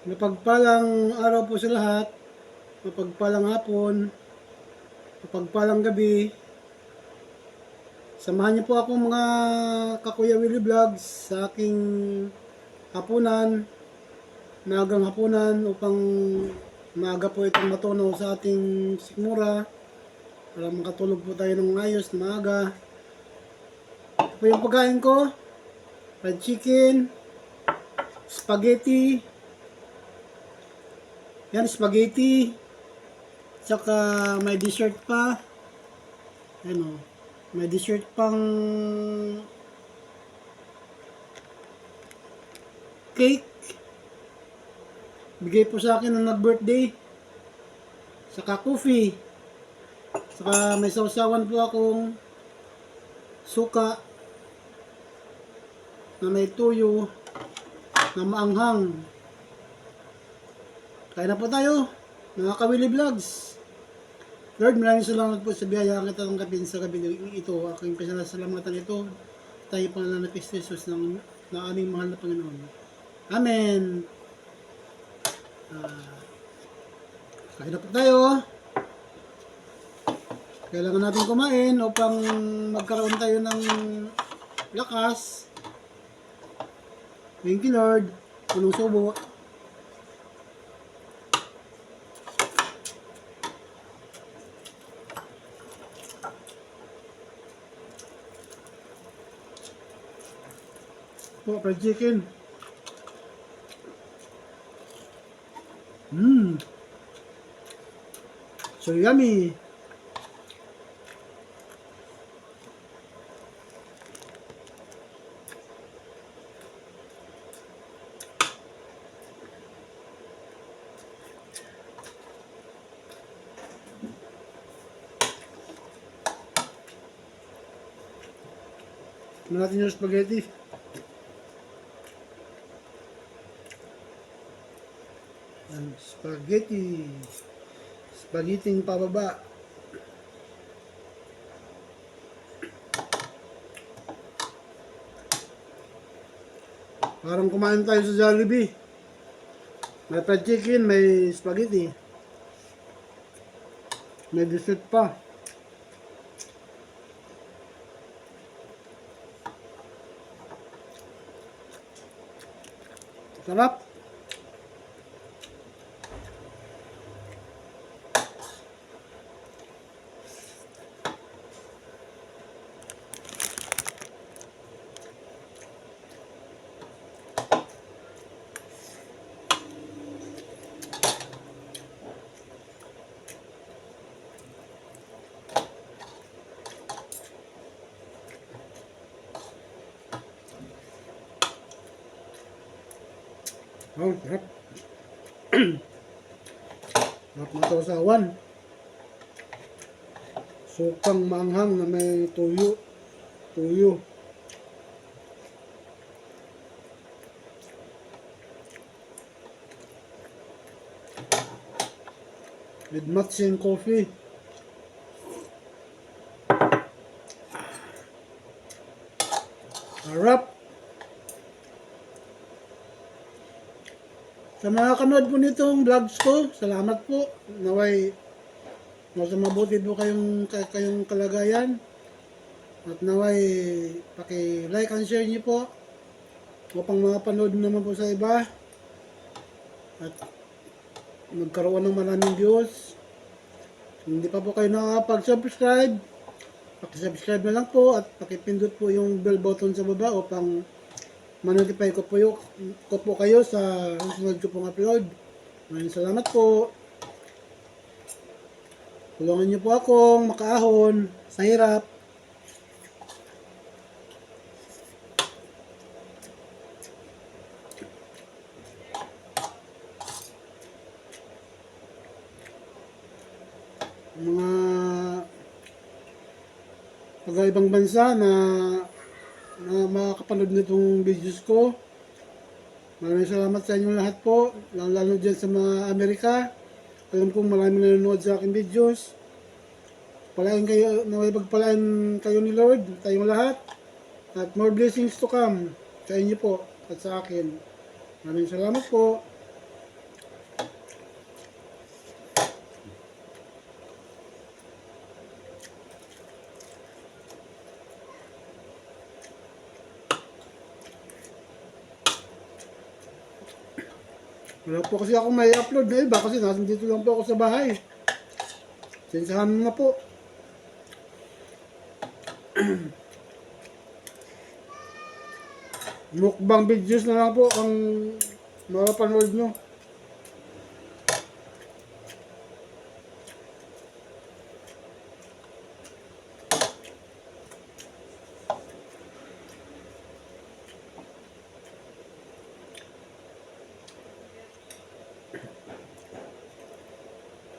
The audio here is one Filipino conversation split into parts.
Mapagpalang araw po sa lahat, mapagpalang hapon, mapagpalang gabi. Samahan niyo po ako mga Kakuya Willie Vlogs sa aking hapunan, maagang hapunan upang maaga po itong matunaw sa ating sikmura para makatulog po tayo ng ayos na maaga. Ito po yung pagkain ko, fried chicken, spaghetti, yan spaghetti, tsaka may dessert pa. Ano, may dessert pang cake. Bigay po sa akin nung nag-birthday. Saka coffee. Saka may sausawan po akong suka na may tuyo na maanghang. Kaya na po tayo, mga Kawili Vlogs. Lord, maraming salamat po sa biyaya kita ng gabi sa gabi ito. Aking pasalamatan ito. Tayo pangalan ng Kristo Jesus ng aming mahal na Panginoon. Amen. Kain na po tayo. Kailangan natin kumain upang magkaroon tayo ng lakas. Thank you, Lord. Punong subo. Po, fried chicken. So yummy. Natin yung spaghetti. Spaghetti. Spaghetti pababa. Parang kumain tayo sa Jollibee. May fried chicken, may spaghetti. May dessert pa. Sarap. Oh, sarap. Sarap na sausawan. Sukang maanghang na may tuyo. Tuyo. With matcha and coffee. Sarap. Sa mga kanood po nitong vlogs ko, salamat po. Naway, nasa mabuti po kayong kalagayan. At naway, paki-like and share niyo po upang mapanood naman po sa iba. At magkaroon ng maraming views. Kung hindi pa po kayo nakakapag-subscribe, paki-subscribe na lang po at paki-pindot po yung bell button sa baba upang ma-notify ko po kayo sa susunod ko pong upload. Maraming salamat po. Tulungan niyo po akong makaahon sa hirap. Mga taga-ibang bansa na makakapanood nitong videos ko. Maraming salamat sa inyong lahat po, lalo dyan sa mga Amerika. Alam kong marami nanonood sa aking videos. Palain kayo, naway pagpalain kayo ni Lord, tayong lahat. At more blessings to come sa inyo po at sa akin. Maraming salamat po. Wala po kasi ako may upload na iba kasi nasa dito lang po ako sa bahay. Sinsahan na po. Mukbang videos na lang po ang mapapanood nyo.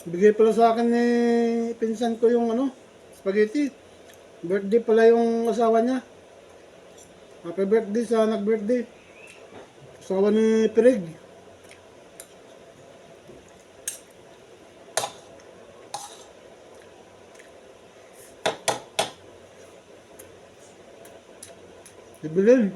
Bigay pala sa akin ni pinsan ko yung ano, spaghetti. Birthday pala yung asawa niya. Happy birthday sa nag-birthday. Asawa ni Pirig. Ibilin.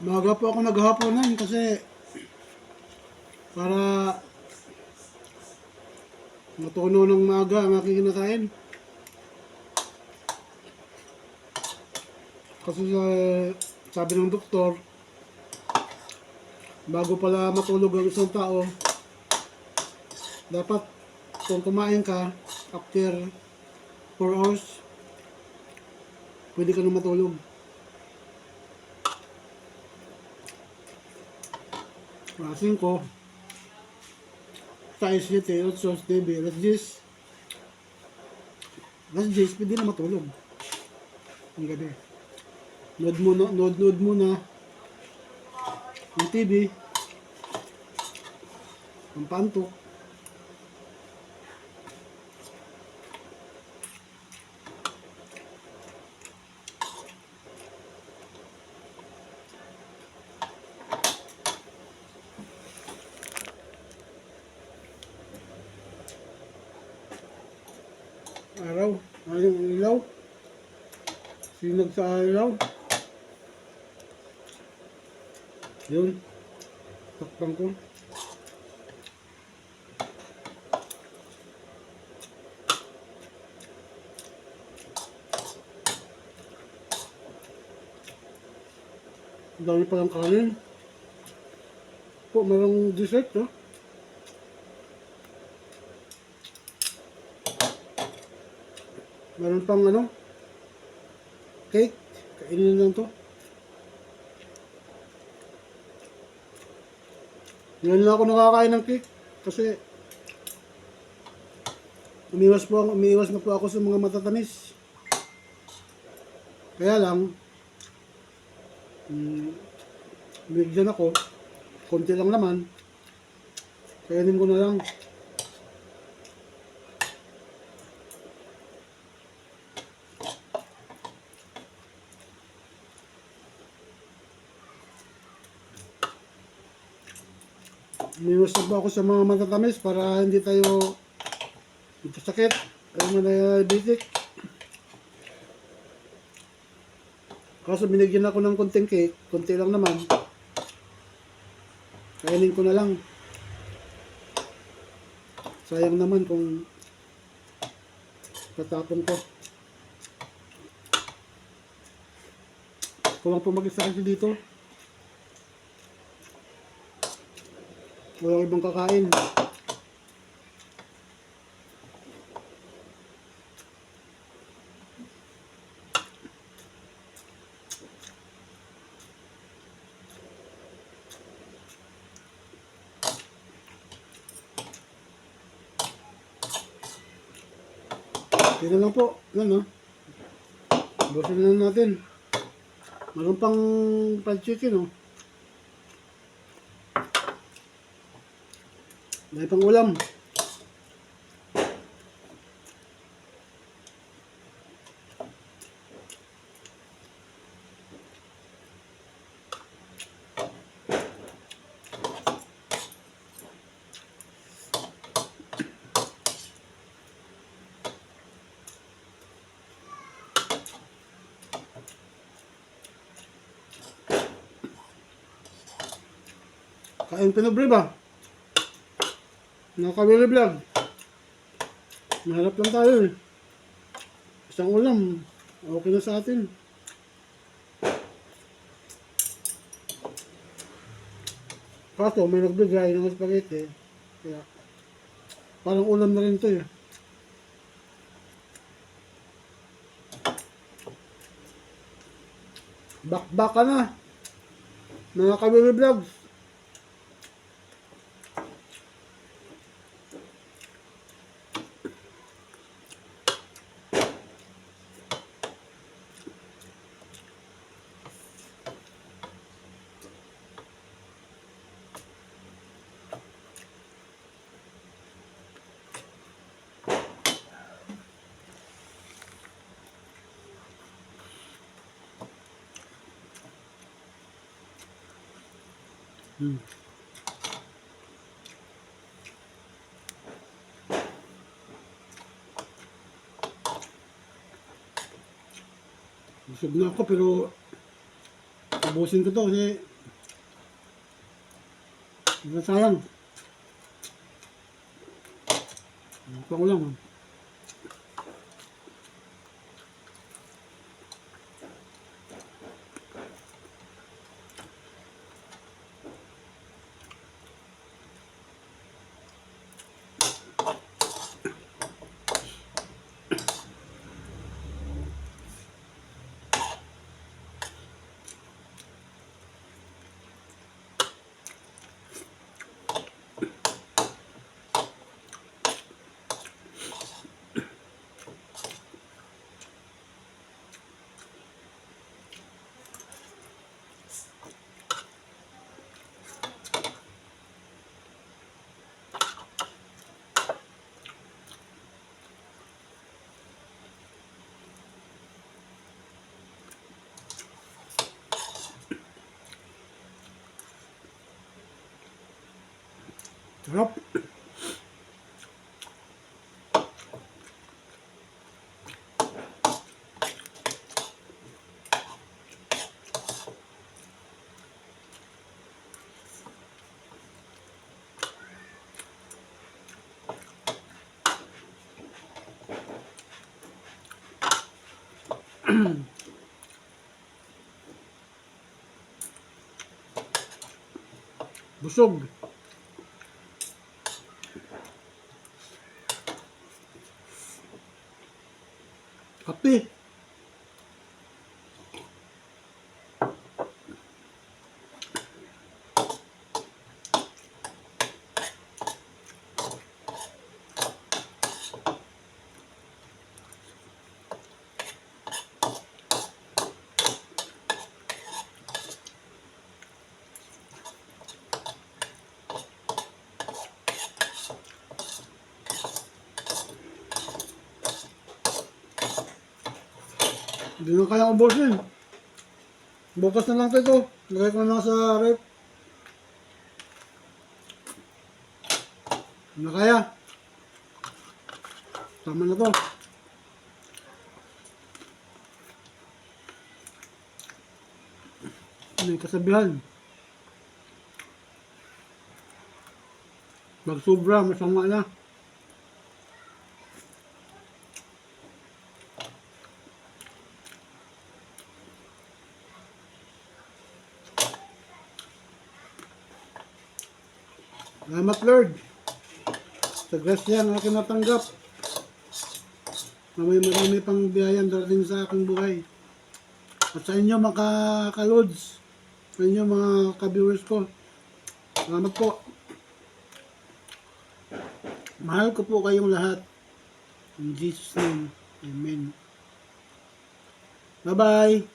Maga po ako naghahaponan kasi para matuno ng maaga ang aking kinakain. Kasi sabi ng doktor, bago pala matulog ang isang tao, dapat kung kumain ka after 4 hours, pwede ka na matulog. Alas 5, tayo 7, 8, 9, alas 10. Alas 10, pwede na matulog. Ang gabi. Nood muna ang TV, ang pantok. Araw, ayong ilaw. Sinag sa ilaw. Yun. Takpan ko. Ang dami palang kanin. Po, mayroong dessert, oh. Meron pang ano, cake. Kainin lang to. Ngayon lang ako nakakain ng cake kasi umiwas na po ako sa mga matatamis. Kaya lang, bigyan ako, konti lang naman, kainin ko na lang. Umiwas na po ako sa mga matatamis para hindi tayo magkasakit. Ayaw mo na diabetic. Kaso binigyan ako ng konting cake, konti lang naman. Kainin ko na lang. Sayang naman kung tatapon ko. Kulang po mag-isa kasi dito. Walang ibang kakain. Tingnan lang po. Yan, no? Busin lang natin. Meron pang fried chicken, no? May pang ulam. Kain pinobre ba? Nakakabili vlog. Maharap lang tayo eh. Isang ulam. Okay na sa atin. Kaso may nagbigay ng spaghetti. Kaya parang ulam na rin to eh. Bakbak ka na. Mga kabili vlogs. Busog na ako pero ubusin ko to kasi hindi na sayang. Ito ko lang. Sarap. Busog. Kape. Hindi na kayang ubusin. Bukas na lang ito. Lagay ko na lang sa rep. Hindi na kaya. Tama na to. May kasabihan. Pag sobra, masama na. Salamat Lord. Sa grasya ang aking natanggap. Na may marami pang biyayang darating sa aking buhay. At sa inyo mga ka-lods. Sa inyo mga ka-viewers ko. Salamat po. Mahal ko po kayong lahat. In Jesus' name. Amen. Bye-bye.